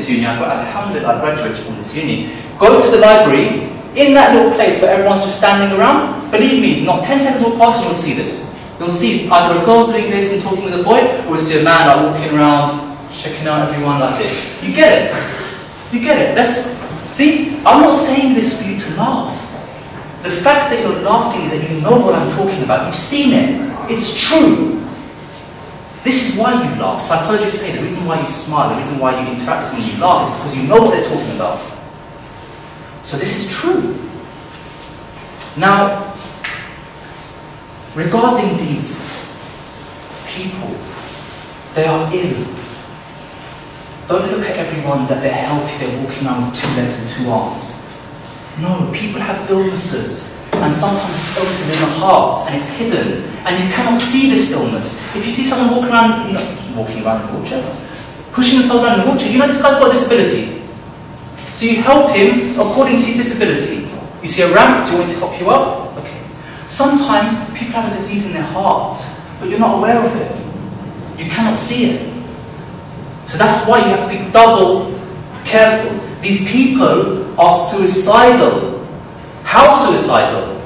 this uni, alhamdulillah, I graduated from this uni. Go to the library, in that little place where everyone's just standing around, believe me, not 10 seconds will pass and you'll see this. You'll see either a girl doing this and talking with a boy, or you'll see a man like walking around, checking out everyone like this. You get it? You get it? See, I'm not saying this for you to laugh. The fact that you're laughing is that you know what I'm talking about. You've seen it. It's true. This is why you laugh. Psychologists say the reason why you smile, the reason why you interact with them and you laugh is because you know what they're talking about. So this is true. Now, regarding these people, they are ill. Don't look at everyone that they're healthy, they're walking around with 2 legs and 2 arms. No, people have illnesses. And sometimes this illness is in the heart and it's hidden. And you cannot see this illness. If you see someone walking around in a wheelchair, pushing themselves around in a wheelchair, you know this guy's got a disability. So you help him according to his disability. You see a ramp, do you want me to help you up? Okay. Sometimes people have a disease in their heart, but you're not aware of it. You cannot see it. So that's why you have to be double careful. These people are suicidal. How suicidal?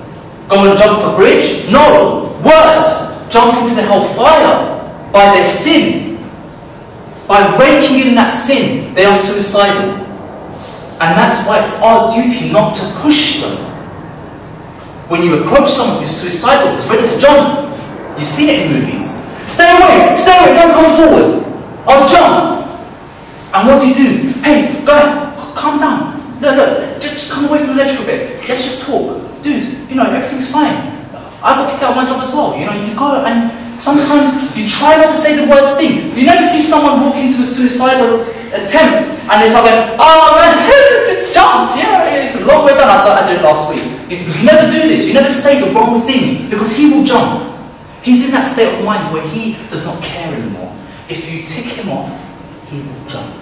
Go and jump off a bridge? No! Worse! Jump into the hellfire by their sin. By raking in that sin, they are suicidal. And that's why it's our duty not to push them. When you approach someone who's suicidal, who's ready to jump, you've seen it in movies. Stay away, don't come forward. I'll jump. And what do? Hey, guy, calm down. Look, just come away from the ledge for a bit. Let's just talk. Dude, everything's fine. I got kicked out of my job as well. You go and sometimes you try not to say the worst thing. You never see someone walk into a suicidal attempt and they start going, oh man, jump. Yeah, it's a long way down. I did it last week. You never do this. You never say the wrong thing because he will jump. He's in that state of mind where he does not care anymore. If you tick him off, he will jump.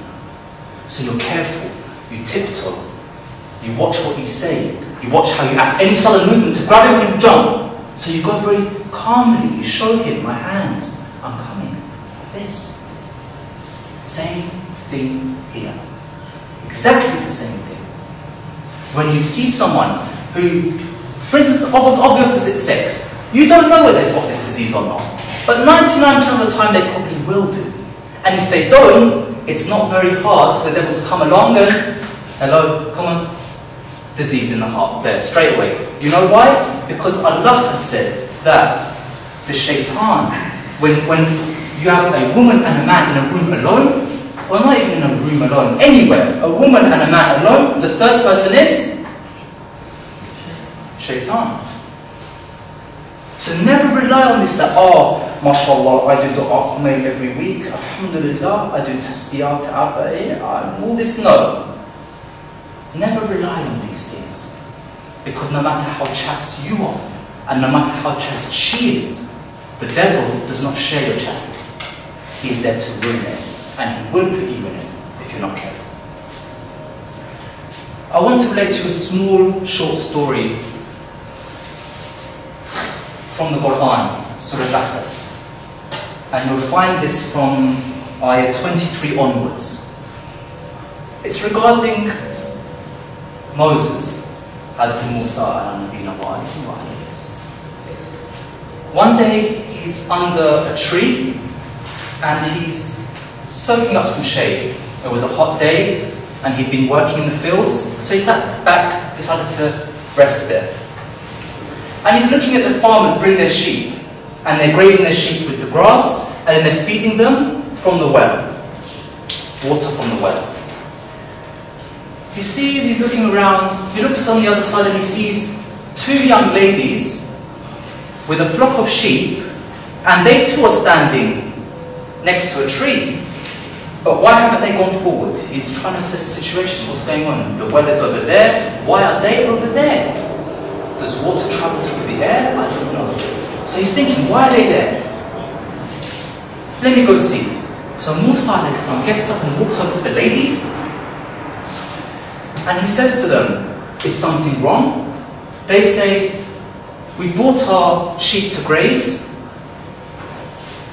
So you're careful. You tiptoe. You watch what you say. You watch how you act. Any sudden movement to grab him, you jump. So you go very calmly. You show him, my hands, I'm coming. This. Same thing here. Exactly the same thing. When you see someone who, for instance, of the opposite sex, you don't know whether they've got this disease or not. But 99% of the time they probably will do. And if they don't, it's not very hard for the devil to come along and, hello, come on, disease in the heart, there, straight away. You know why? Because Allah has said that the shaitan, when you have a woman and a man in a room alone, or not even in a room alone, anywhere, a woman and a man alone, the third person is shaitan. So never rely on this that, oh, mashallah, I do dua Qumayl every week, alhamdulillah, I do tasbiyat, all this, no. Never rely on these things. Because no matter how chaste you are, and no matter how chaste she is, the devil does not share your chastity. He is there to ruin it, and he will put you in it if you're not careful. I want to relate to a small, short story from the Quran, Surah Qasas. And you'll find this from ayah 23 onwards. It's regarding Moses, Hazrat Musa and Nabina Wa'is. One day he's under a tree and he's soaking up some shade. It was a hot day and he'd been working in the fields, so he sat back, decided to rest there. And he's looking at the farmers bring their sheep, and they're grazing their sheep with the grass, and then they're feeding them from the well, water from the well. He sees, he's looking around, he looks on the other side and he sees 2 young ladies with a flock of sheep, and they too are standing next to a tree. But why haven't they gone forward? He's trying to assess the situation, what's going on? The well is over there, why are they over there? Does water travel through the air? I don't know. So he's thinking, why are they there? Let me go see. So Musa gets up and walks over to the ladies, and he says to them, is something wrong? They say, we brought our sheep to graze.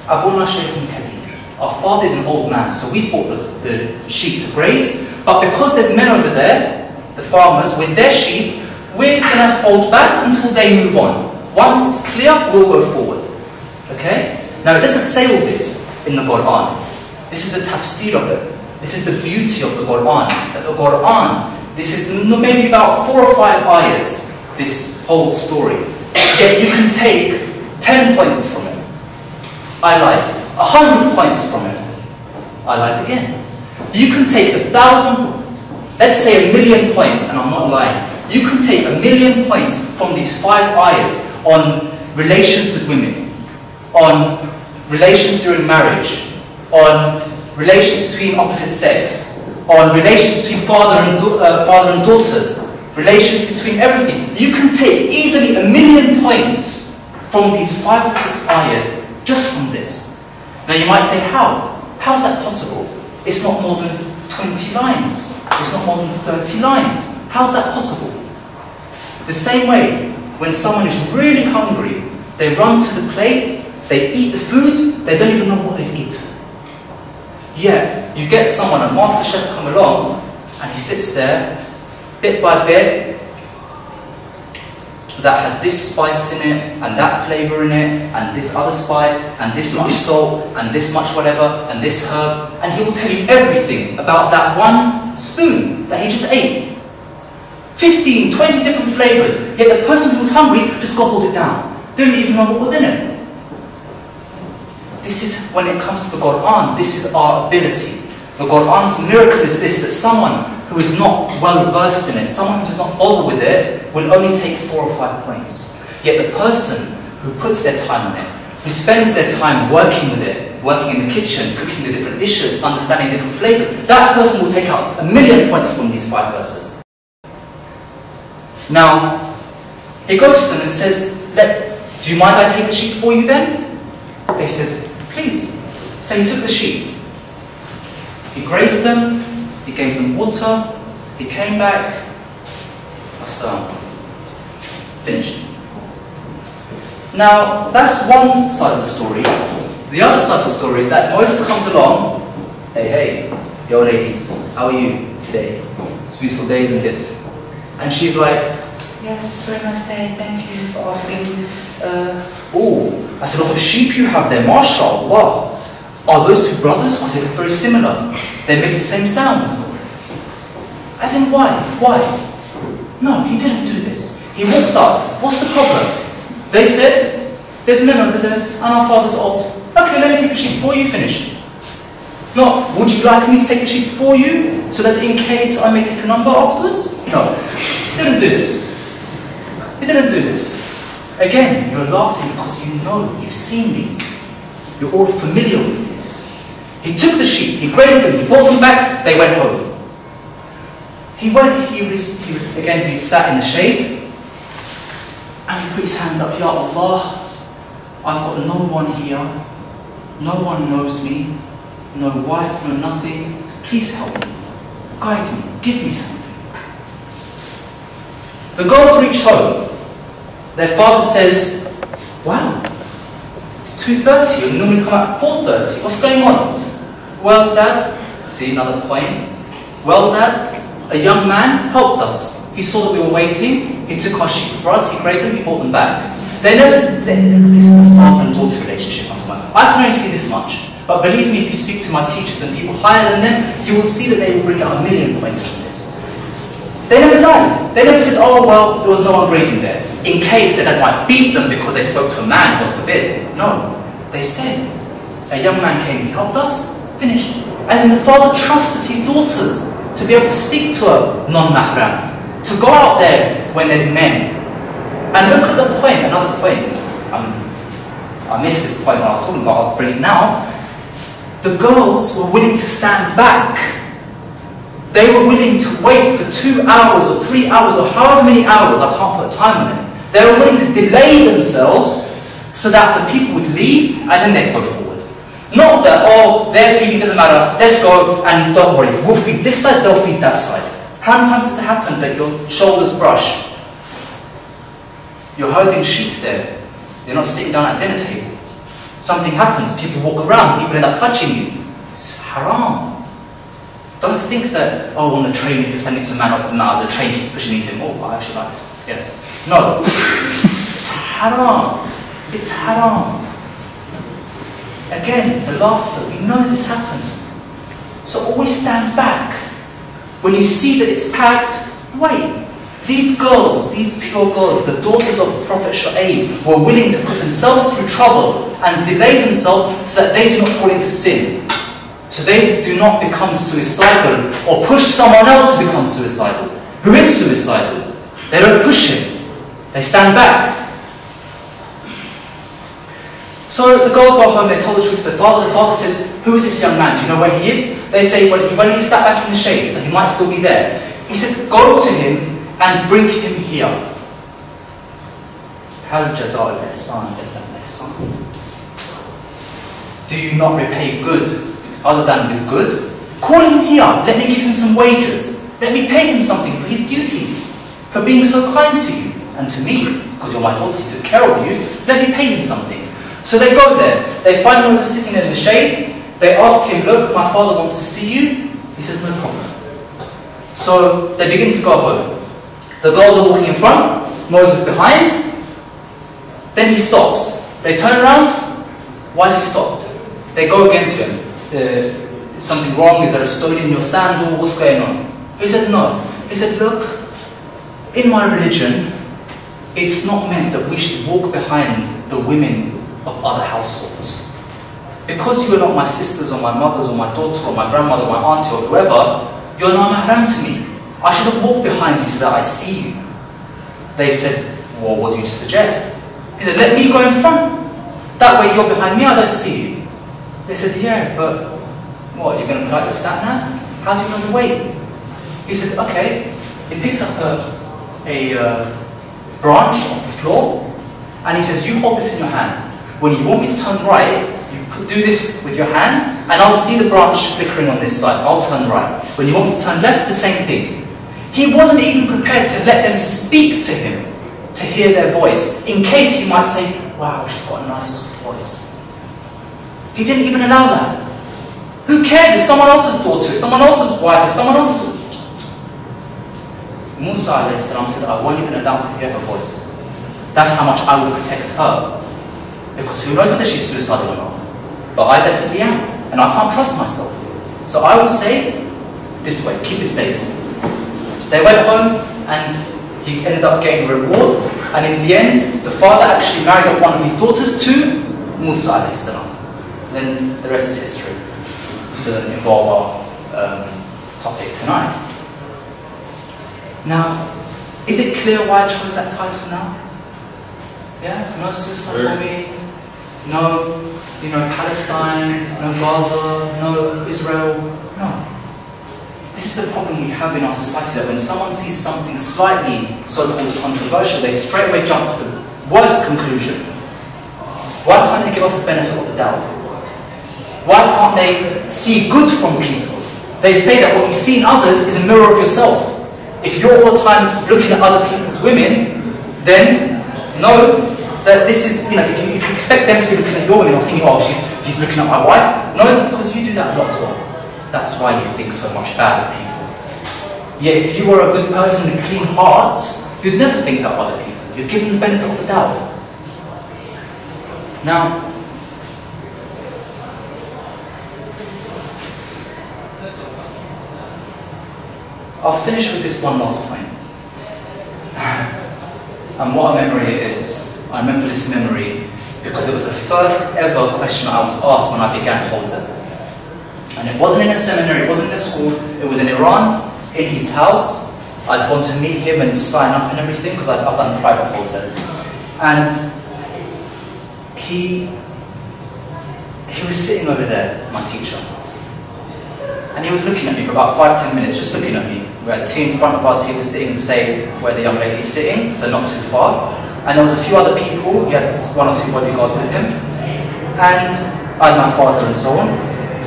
Abuna Shaykhun Kabir. our father is an old man, so we bought the sheep to graze, but because there's men over there, the farmers, with their sheep, we're going to hold back until they move on. Once it's clear, we'll go forward. Okay? Now, it doesn't say all this in the Quran. This is the tafsir of it. This is the beauty of the Quran. That the Quran, this is maybe about 4 or 5 ayahs, this whole story. Yet you can take 10 points from it. I lied. 100 points from it. I lied again. You can take 1,000, let's say 1,000,000 points, and I'm not lying. You can take 1,000,000 points from these 5 ayahs on relations with women, on relations during marriage, on relations between opposite sex, on relations between father and daughters, relations between everything. You can take easily 1,000,000 points from these 5 or 6 ayahs just from this. Now you might say, how? How is that possible? It's not more than 20 lines. It's not more than 30 lines. How is that possible? The same way, when someone is really hungry, they run to the plate, they eat the food, they don't even know what they've eaten. Yet, you get someone, a master chef come along, and he sits there, bit by bit, that had this spice in it, and that flavour in it, and this other spice, and this much salt, and this much whatever, and this herb, and he will tell you everything about that one spoon that he just ate. 15, 20 different flavours, yet the person who was hungry just gobbled it down. Didn't even know what was in it. This is, when it comes to the Quran, this is our ability. The Quran's miracle is this, that someone who is not well versed in it, someone who does not bother with it, will only take 4 or 5 points. Yet the person who puts their time on it, who spends their time working with it, working in the kitchen, cooking the different dishes, understanding different flavours, that person will take out 1,000,000 points from these 5 verses. Now, he goes to them and says, do you mind I take the sheep for you then? They said, please. So he took the sheep. He grazed them, he gave them water, he came back, finished. Now, that's one side of the story. The other side of the story is that Moses comes along, hey, yo ladies, how are you today? It's a beautiful day, isn't it? And she's like, yes, it's a very nice day, thank you for asking. Oh, that's a lot of sheep you have there, mashallah, wow. Are those 2 brothers? Because they look very similar. They make the same sound. As in, why? Why? No, he didn't do this. He walked up. What's the problem? They said, there's men over there, and our father's old. Okay, let me take the sheep for you, finished. No, would you like me to take the sheep for you, so that in case I may take a number afterwards? No, he didn't do this. He didn't do this. Again, you're laughing because you know, you've seen these. You're all familiar with this. He took the sheep, he grazed them, he brought them back, they went home. He sat in the shade, and he put his hands up, Ya Allah, I've got no one here, no one knows me, no wife, no nothing, please help me, guide me, give me something. The girls reach home. Their father says, wow, it's 2:30, you normally come out at 4:30, what's going on? Well, Dad, see another point. Well, Dad, a young man helped us. He saw that we were waiting, he took our sheep for us, he grazed them, he brought them back. This is the father and daughter relationship. I can only see this much. But believe me, if you speak to my teachers and people higher than them, you will see that they will bring out 1,000,000 points from this. They never lied. They never said, oh, well, there was no one grazing there. In case their dad might beat them because they spoke to a man, God forbid. No. They said, a young man came, he helped us, finished. As in the father trusted his daughters to be able to speak to a non-mahram, to go out there when there's men. And look at the point, another point. I missed this point when I was talking about, I'll bring it now. The girls were willing to stand back. They were willing to wait for 2 hours or 3 hours or however many hours, I can't put a time on it. They were willing to delay themselves so that the people would leave and then they'd go forward. Not that, oh, their feeding doesn't matter, let's go and don't worry, we'll feed this side, they'll feed that side. How many times has it happened that your shoulders brush? You're herding sheep there. You're not sitting down at dinner table. Something happens, people walk around, people end up touching you. It's haram. Don't think that, oh, on the train, if you're standing to a man, the train keeps pushing into him. Oh, I actually like this. Yes. No. It's haram. It's haram. Again, the laughter. We know this happens. So always stand back. When you see that it's packed, wait. These girls, these pure girls, the daughters of Prophet Shu'aib, were willing to put themselves through trouble and delay themselves so that they do not fall into sin. So they do not become suicidal or push someone else to become suicidal. Who is suicidal? They don't push him. They stand back. So the girls go home, they tell the truth to their father. The father says, who is this young man? Do you know where he is? They say, well, he went and sat back in the shade, so he might still be there. He said, go to him and bring him here. Hal jazaa al-ihsan illa al-ihsan. Do you not repay good other than with good? Call him here. Let me give him some wages. Let me pay him something for his duties, for being so kind to you and to me, because you're my daughter, he took care of you. Let me pay him something. So they go there. They find Moses sitting in the shade. They ask him, look, my father wants to see you. He says, no problem. So they begin to go home. The girls are walking in front, Moses behind. Then he stops. They turn around. Why is he stopped? They go again to him. Is something wrong? Is there a stone in your sandal? What's going on? He said, no. He said, look, in my religion, it's not meant that we should walk behind the women of other households. Because you are not my sisters or my mothers or my daughter or my grandmother or my auntie or whoever, you're not mahram to me. I shouldn't walk behind you so that I see you. They said, well, what do you suggest? He said, let me go in front. That way you're behind me, I don't see you. They said, yeah, but what, you're going to put out your sat-nav? How do you know the way? He said, okay. He picks up a branch off the floor and he says, you hold this in your hand. When you want me to turn right, you do this with your hand and I'll see the branch flickering on this side. I'll turn right. When you want me to turn left, the same thing. He wasn't even prepared to let them speak to him, to hear their voice, in case he might say, wow, she's got a nice voice. He didn't even allow that. Who cares? It's someone else's daughter, it's someone else's wife, it's someone else's... Musa alayhi salam said, I won't even allow to hear her voice. That's how much I will protect her. Because who knows whether she's suicidal or not. But I definitely am. And I can't trust myself. So I will say, this way, keep it safe. They went home and he ended up getting a reward. And in the end, the father actually married off one of his daughters to Musa alayhi salam. Then the rest is history. It doesn't involve our topic tonight. Now, is it clear why I chose that title now? Yeah? No suicide bombing, no, Palestine, no Gaza, no Israel, no. This is the problem we have in our society, that when someone sees something slightly so-called controversial, they straight away jump to the worst conclusion. Why can't they give us the benefit of the doubt? Why can't they see good from people? They say that what you see in others is a mirror of yourself. If you're all the time looking at other people's women, then know that this is, if you expect them to be looking at your women or thinking, oh, he's looking at my wife, no, because you do that a lot as well. That's why you think so much bad of people. Yet if you were a good person with a clean heart, you'd never think that of other people. You'd give them the benefit of the doubt. Now, I'll finish with this one last point. And what a memory it is. I remember this memory because it was the first ever question I was asked when I began Hawza. And it wasn't in a seminary, it wasn't in a school, it was in Iran, in his house. I'd gone to meet him and sign up and everything because I've done private Hawza. And he was sitting over there, my teacher. And he was looking at me for about 5-10 minutes, just looking at me. We had a team in front of us, he was sitting, say, where the young lady's sitting, so not too far. And there was a few other people, he had 1 or 2 bodyguards with him. And I had my father and so on.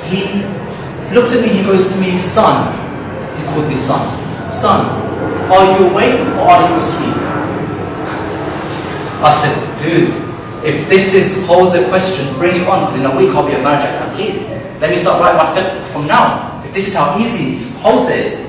He looked at me, he goes to me, son. He called me son. Son, are you awake or are you asleep? I said, dude, If this is posing questions, bring it on, because in a week I'll be a manager at Taqleed. Let me start writing my fiqh from now. If this is how easy Hawza is,